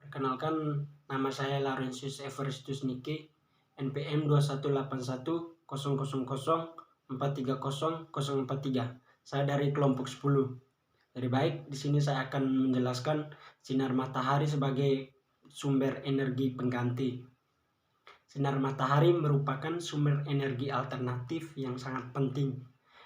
Perkenalkan, nama saya Laurentius Everestus Niki, NPM 21810004300043. Saya dari kelompok 10. Dari baik, di sini saya akan menjelaskan sinar matahari sebagai sumber energi pengganti. Sinar matahari merupakan sumber energi alternatif yang sangat penting,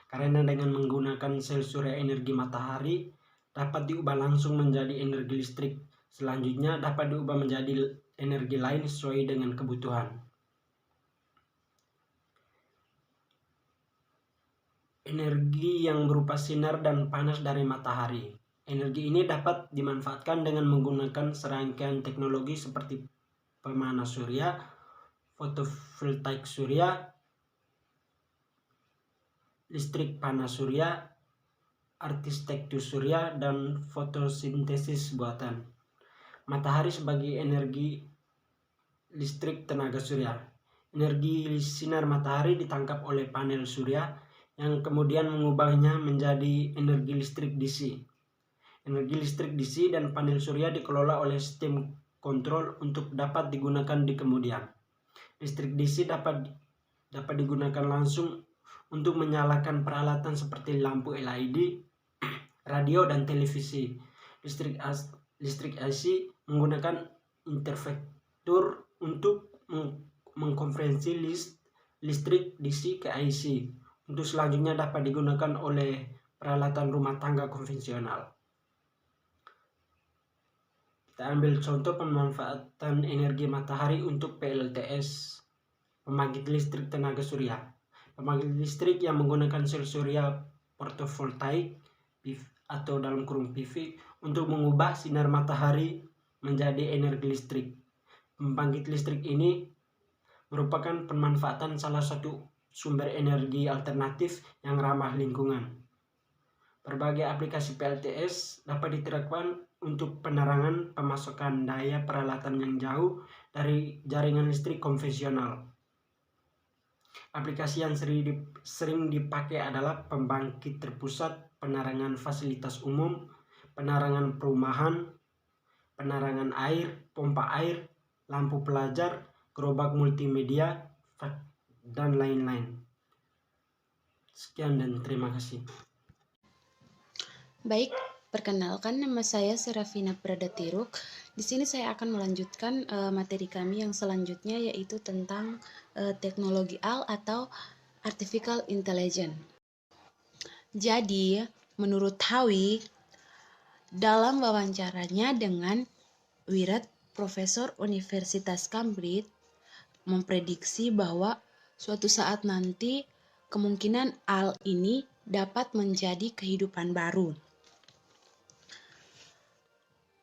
karena dengan menggunakan sel surya energi matahari dapat diubah langsung menjadi energi listrik. Selanjutnya dapat diubah menjadi energi lain sesuai dengan kebutuhan. Energi yang berupa sinar dan panas dari matahari. Energi ini dapat dimanfaatkan dengan menggunakan serangkaian teknologi seperti pemanas surya, fotovoltaik surya, listrik panas surya, arsitektur surya, dan fotosintesis buatan. Matahari sebagai energi listrik tenaga surya. Energi sinar matahari ditangkap oleh panel surya yang kemudian mengubahnya menjadi energi listrik DC. Energi listrik DC dan panel surya dikelola oleh sistem kontrol untuk dapat digunakan di kemudian. Listrik DC dapat digunakan langsung untuk menyalakan peralatan seperti lampu LED, radio, dan televisi. Listrik AC menggunakan interfaktor untuk mengkonversi listrik DC ke AC untuk selanjutnya dapat digunakan oleh peralatan rumah tangga konvensional. Kita ambil contoh pemanfaatan energi matahari untuk PLTS, pembangkit listrik tenaga surya. Pembangkit listrik yang menggunakan sel surya fotovoltaik atau dalam kurung PV untuk mengubah sinar matahari menjadi energi listrik. Pembangkit listrik ini merupakan pemanfaatan salah satu sumber energi alternatif yang ramah lingkungan. Berbagai aplikasi PLTS dapat diterapkan untuk penerangan pemasukan daya peralatan yang jauh dari jaringan listrik konvensional. Aplikasi yang sering dipakai adalah pembangkit terpusat, penerangan fasilitas umum, penerangan perumahan, penerangan air, pompa air, lampu pelajar, gerobak multimedia, dan lain-lain. Sekian dan terima kasih. Baik, perkenalkan nama saya Serafina Pradatiruk. Di sini saya akan melanjutkan materi kami yang selanjutnya, yaitu tentang teknologi AI atau Artificial Intelligence. Jadi, menurut Hawi, dalam wawancaranya dengan Wirat, Profesor Universitas Cambridge, memprediksi bahwa suatu saat nanti kemungkinan AI ini dapat menjadi kehidupan baru.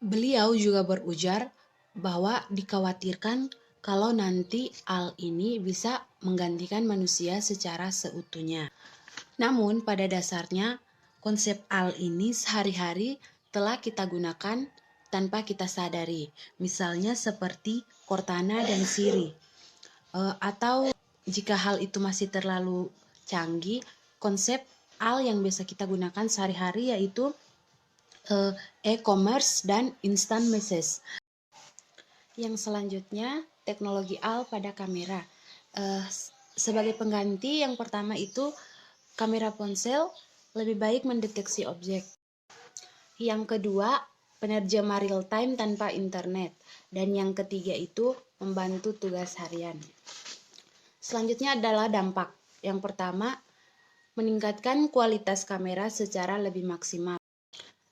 Beliau juga berujar bahwa dikhawatirkan kalau nanti AI ini bisa menggantikan manusia secara seutuhnya. Namun pada dasarnya konsep AI ini sehari-hari telah kita gunakan tanpa kita sadari. Misalnya seperti Cortana dan Siri. Atau jika hal itu masih terlalu canggih, konsep AI yang biasa kita gunakan sehari-hari yaitu e-commerce dan instant message. Yang selanjutnya, teknologi AI pada kamera. Sebagai pengganti, yang pertama itu kamera ponsel lebih baik mendeteksi objek. Yang kedua, penerjemah real time tanpa internet. Dan yang ketiga itu membantu tugas harian. Selanjutnya adalah dampak. Yang pertama, meningkatkan kualitas kamera secara lebih maksimal.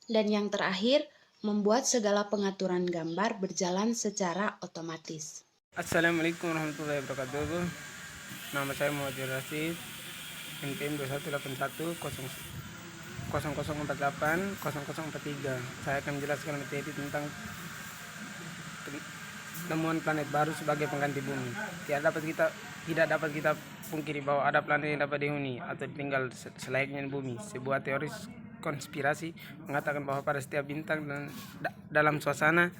Dan yang terakhir, membuat segala pengaturan gambar berjalan secara otomatis. Assalamualaikum warahmatullahi wabarakatuh. Nama saya Muhammad Rasid, NPM 218100480043. Saya akan menjelaskan materi tentang temuan planet baru sebagai pengganti bumi. Tidak dapat kita pungkiri bahwa ada planet yang dapat dihuni atau tinggal selayaknya bumi. Sebuah teori konspirasi mengatakan bahwa pada setiap bintang dan dalam suasana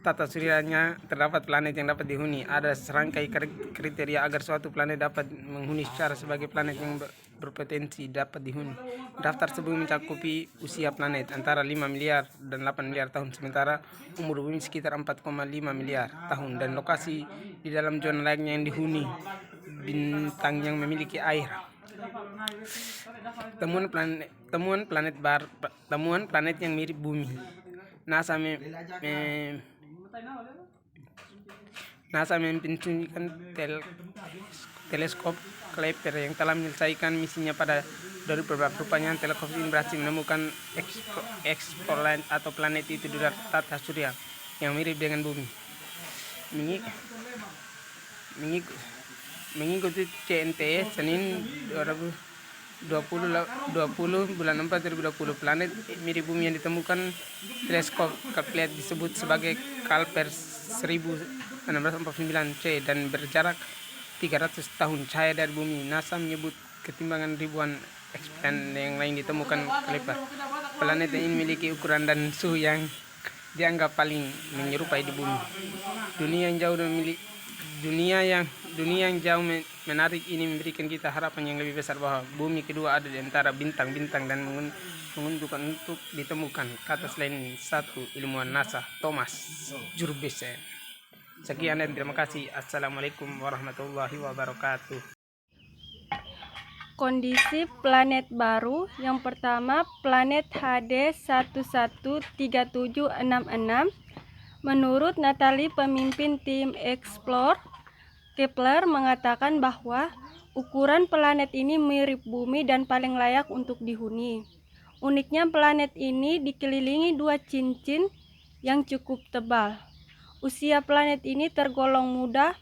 tata suryanya terdapat planet yang dapat dihuni. Ada serangkai kriteria agar suatu planet dapat menghuni secara sebagai planet yang berpotensi dapat dihuni. Daftar sebelum mencakupi usia planet antara 5 miliar dan 8 miliar tahun, sementara umur bumi sekitar 4,5 miliar tahun, dan lokasi di dalam zona layaknya yang dihuni bintang yang memiliki air. Temuan planet yang mirip bumi. NASA mempensiunkan teleskop Kepler yang telah menyelesaikan misinya pada 2014. Rupanya teleskop ini berhasil menemukan exoplanet atau planet itu di tata surya yang mirip dengan bumi. Mengikuti CNTE Senin 20 bulan 4 2020, planet mirip bumi yang ditemukan teleskop Kepler disebut sebagai Kepler 1649c dan berjarak 300 tahun cahaya dari bumi. NASA menyebut ketimbangan ribuan exoplanet yang lain ditemukan Kepler. Planet ini memiliki ukuran dan suhu yang dianggap paling menyerupai di bumi. Dunia yang jauh menarik ini memberikan kita harapan yang lebih besar bahwa bumi kedua ada di antara bintang-bintang dan menguntungkan untuk ditemukan, kata selain satu ilmuwan NASA, Thomas Jurgensen. Sekian dan terima kasih. Assalamualaikum warahmatullahi wabarakatuh. Kondisi planet baru. Yang pertama, planet HD 113766. Menurut Natalie, pemimpin tim Explore, Kepler mengatakan bahwa ukuran planet ini mirip bumi dan paling layak untuk dihuni. Uniknya, planet ini dikelilingi dua cincin yang cukup tebal. Usia planet ini tergolong muda,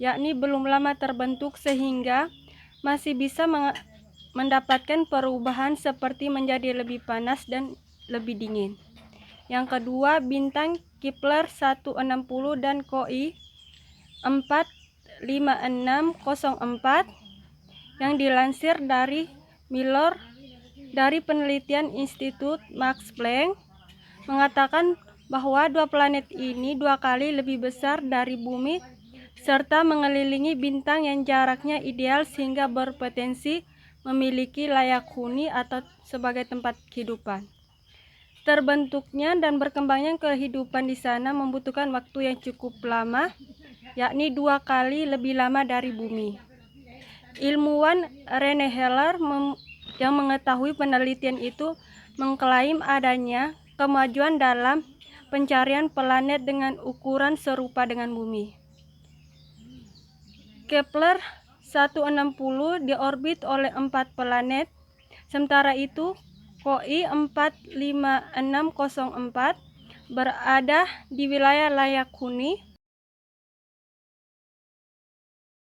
yakni belum lama terbentuk sehingga masih bisa mendapatkan perubahan seperti menjadi lebih panas dan lebih dingin. Yang kedua, bintang Kepler 160 dan KOI 45604 yang dilansir dari Miller dari penelitian Institut Max Planck mengatakan bahwa dua planet ini 2 kali lebih besar dari bumi serta mengelilingi bintang yang jaraknya ideal sehingga berpotensi memiliki layak huni atau sebagai tempat kehidupan. Terbentuknya dan berkembangnya kehidupan di sana membutuhkan waktu yang cukup lama, yakni 2 kali lebih lama dari bumi. Ilmuwan Rene Heller yang mengetahui penelitian itu mengklaim adanya kemajuan dalam pencarian planet dengan ukuran serupa dengan bumi. Kepler 160 diorbit oleh 4 planet, sementara itu KOI 45604 berada di wilayah layak huni